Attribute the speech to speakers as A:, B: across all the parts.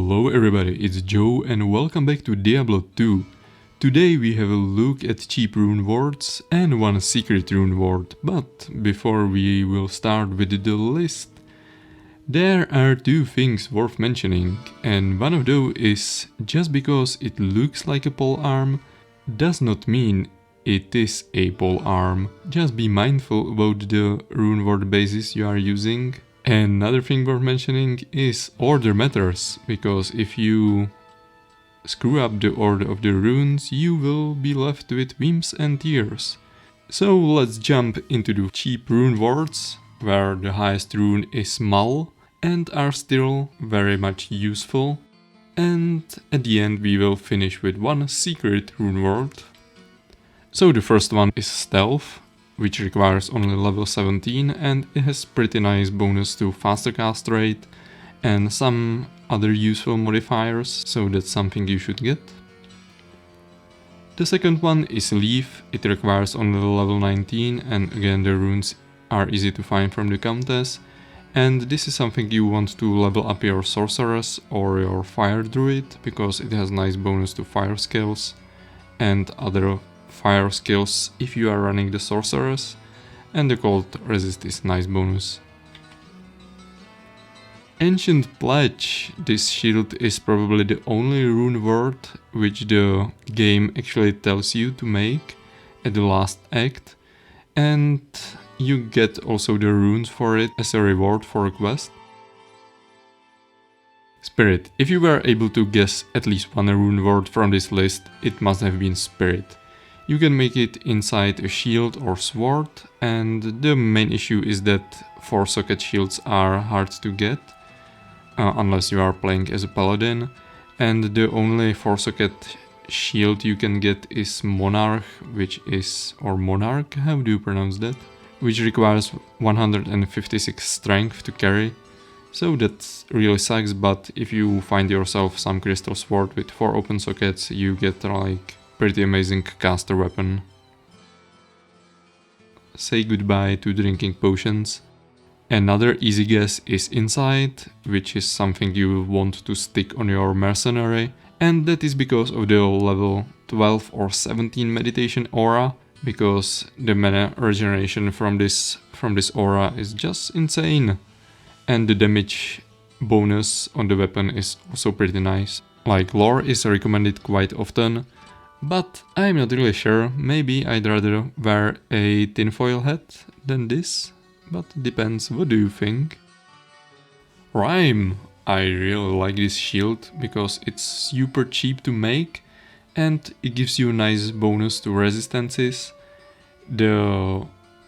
A: Hello everybody, it's Joe and welcome back to Diablo 2. Today we have a look at cheap rune words and one secret rune word, but before we will start with the list, there are two things worth mentioning, and one of those is just because it looks like a pole arm does not mean it is a pole arm. Just be mindful about the rune word bases you are using. Another thing worth mentioning is order matters, because if you screw up the order of the runes, you will be left with whims and tears. So let's jump into the cheap rune words, where the highest rune is Mal, and are still very much useful. And at the end we will finish with one secret rune word. So the first one is Stealth, which requires only level 17 and it has pretty nice bonus to faster cast rate and some other useful modifiers, so that's something you should get. The second one is Leaf. It requires only level 19 and again the runes are easy to find from the countess, and this is something you want to level up your sorceress or your fire druid, because it has nice bonus to fire skills and other fire skills if you are running the sorceress, and the cold resist is nice bonus. Ancient Pledge. This shield is probably the only rune word which the game actually tells you to make at the last act, and you get also the runes for it as a reward for a quest. Spirit. If you were able to guess at least one rune word from this list, it must have been Spirit. You can make it inside a shield or sword, and the main issue is that 4-socket shields are hard to get, unless you are playing as a paladin, and the only 4-socket shield you can get is Monarch, or Monarch, how do you pronounce that? Which requires 156 strength to carry, so that really sucks, but if you find yourself some crystal sword with 4 open sockets, you get like pretty amazing caster weapon. Say goodbye to drinking potions. Another easy guess is Insight, which is something you want to stick on your mercenary, and that is because of the level 12 or 17 meditation aura, because the mana regeneration from this aura is just insane, and the damage bonus on the weapon is also pretty nice. Like, lore is recommended quite often, but I'm not really sure. Maybe I'd rather wear a tinfoil hat than this, but depends. What do you think? Rhyme. I really like this shield because it's super cheap to make and it gives you a nice bonus to resistances. The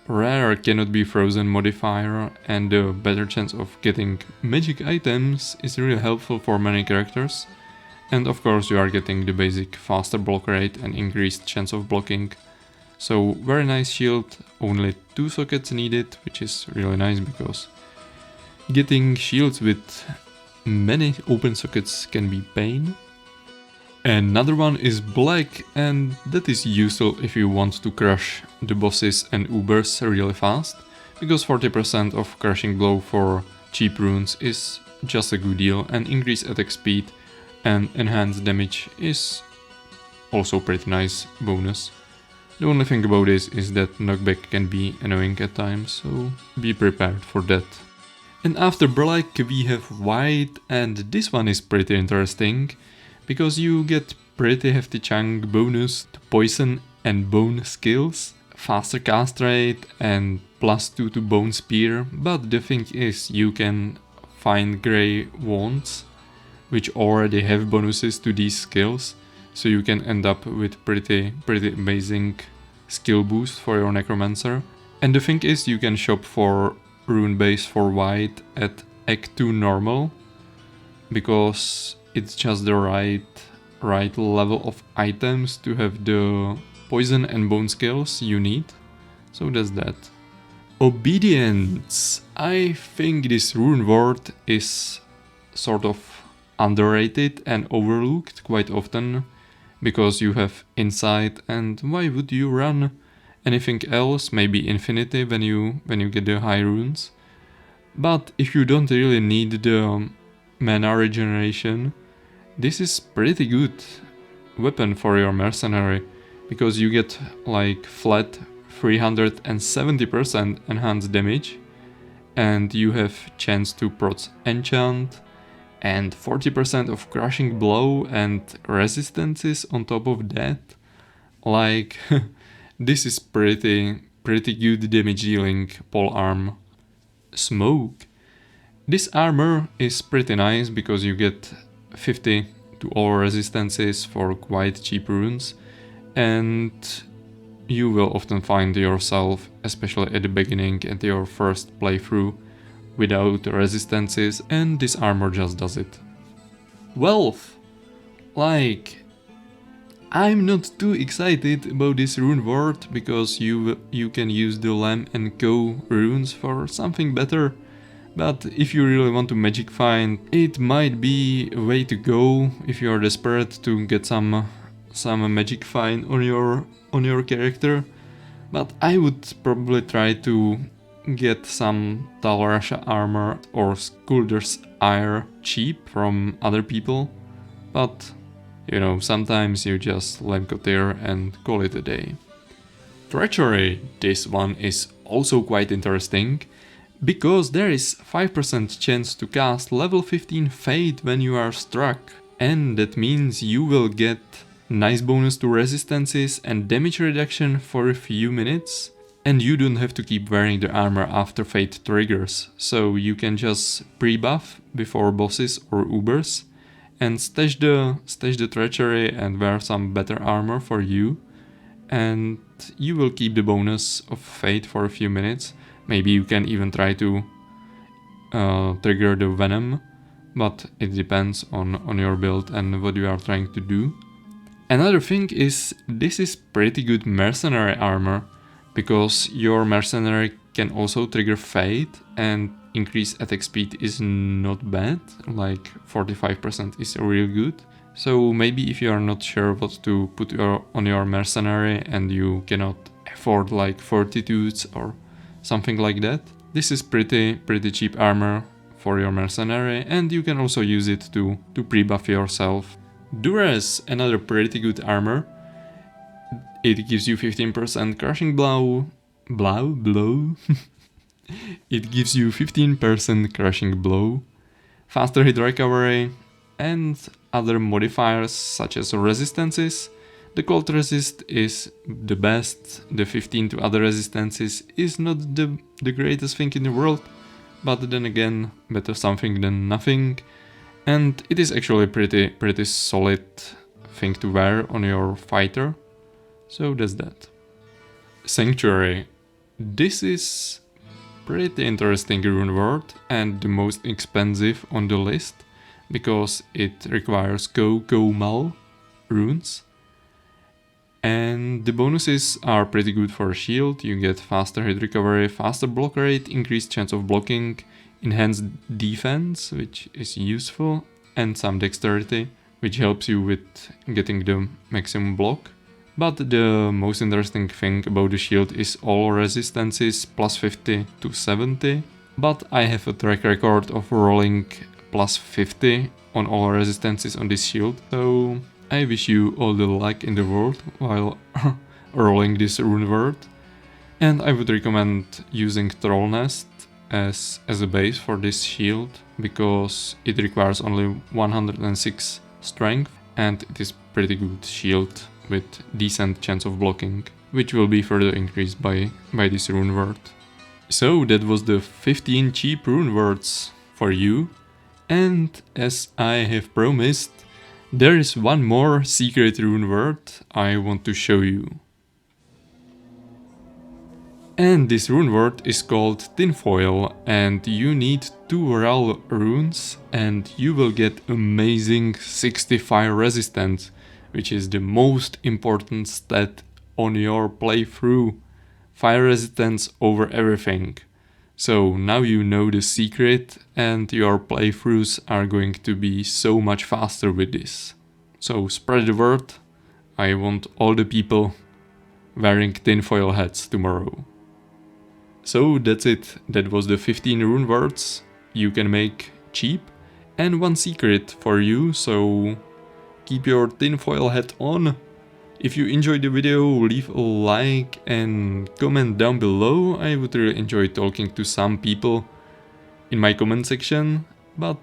A: rare cannot be frozen modifier and the better chance of getting magic items is really helpful for many characters. And of course you are getting the basic faster block rate and increased chance of blocking. So very nice shield, only 2 sockets needed, which is really nice because getting shields with many open sockets can be pain. Another one is Black, and that is useful if you want to crush the bosses and ubers really fast, because 40% of crushing blow for cheap runes is just a good deal, and increased attack speed and enhanced damage is also pretty nice bonus. The only thing about this is that knockback can be annoying at times, so be prepared for that. And after Black we have White, and this one is pretty interesting, because you get pretty hefty chunk bonus to poison and bone skills, faster cast rate and +2 to bone spear, but the thing is you can find grey wands which already have bonuses to these skills, so you can end up with pretty amazing skill boost for your necromancer. And the thing is, you can shop for rune base for White at Act 2 normal, because it's just the right level of items to have the poison and bone skills you need. So that's that. Obedience. I think this rune word is sort of underrated and overlooked quite often, because you have Insight, and why would you run anything else? Maybe Infinity when you get the high runes. But if you don't really need the mana regeneration, this is pretty good weapon for your mercenary, because you get like flat 370% enhanced damage, and you have chance to prot enchant, and 40% of crushing blow and resistances on top of that. Like, this is pretty good damage dealing polearm. Smoke. This armor is pretty nice because you get 50 to all resistances for quite cheap runes, and you will often find yourself, especially at the beginning at your first playthrough, without resistances, and this armor just does it. Wealth. Like, I'm not too excited about this rune word because you can use the Lamb and Co runes for something better. But if you really want to magic find, it might be a way to go if you are desperate to get some magic find on your character. But I would probably try to get some Talrasha armor or Skulder's Ire cheap from other people. But you know, sometimes you just Lemcotir and call it a day. Treachery. This one is also quite interesting, because there is 5% chance to cast level 15 Fate when you are struck, and that means you will get nice bonus to resistances and damage reduction for a few minutes, and you don't have to keep wearing the armor after Fate triggers, so you can just pre-buff before bosses or Ubers and stash the Treachery and wear some better armor for you, and you will keep the bonus of Fate for a few minutes. Maybe you can even try to trigger the Venom, but it depends on your build and what you are trying to do. Another thing is, this is pretty good mercenary armor, because your mercenary can also trigger Fate, and increase attack speed is not bad, like 45% is real good. So maybe if you are not sure what to put on your mercenary and you cannot afford like fortitudes or something like that, this is pretty cheap armor for your mercenary, and you can also use it to pre-buff yourself. DURESS, another pretty good armor. It gives you 15% crushing blow. It gives you 15% crushing blow, faster hit recovery, and other modifiers such as resistances. The cold resist is the best, the 15 to other resistances is not the greatest thing in the world, but then again, better something than nothing, and it is actually a pretty solid thing to wear on your fighter, so that's that. Sanctuary. This is pretty interesting rune word and the most expensive on the list, because it requires Mal runes. And the bonuses are pretty good for a shield. You get faster hit recovery, faster block rate, increased chance of blocking, enhanced defense, which is useful, and some dexterity, which helps you with getting the maximum block. But the most interesting thing about the shield is all resistances plus 50 to 70. But I have a track record of rolling plus 50 on all resistances on this shield, so I wish you all the luck in the world while rolling this rune word, and I would recommend using Troll Nest as a base for this shield, because it requires only 106 strength and it is pretty good shield with decent chance of blocking, which will be further increased by this rune word. So that was the 15 cheap rune words for you, and as I have promised, there is one more secret rune word I want to show you. And this rune word is called TINFOIL, and you need 2 Ral runes and you will get amazing 65 resistance, which is the most important stat on your playthrough. Fire resistance over everything. So now you know the secret and your playthroughs are going to be so much faster with this. So spread the word. I want all the people wearing tinfoil hats tomorrow. So that's it. That was the 15 rune words you can make cheap and one secret for you. So keep your tinfoil hat on. If you enjoyed the video, leave a like and comment down below. I would really enjoy talking to some people in my comment section. But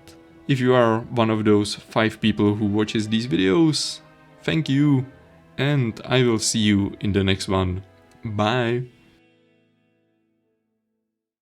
A: if you are one of those 5 people who watches these videos, thank you, and I will see you in the next one. Bye!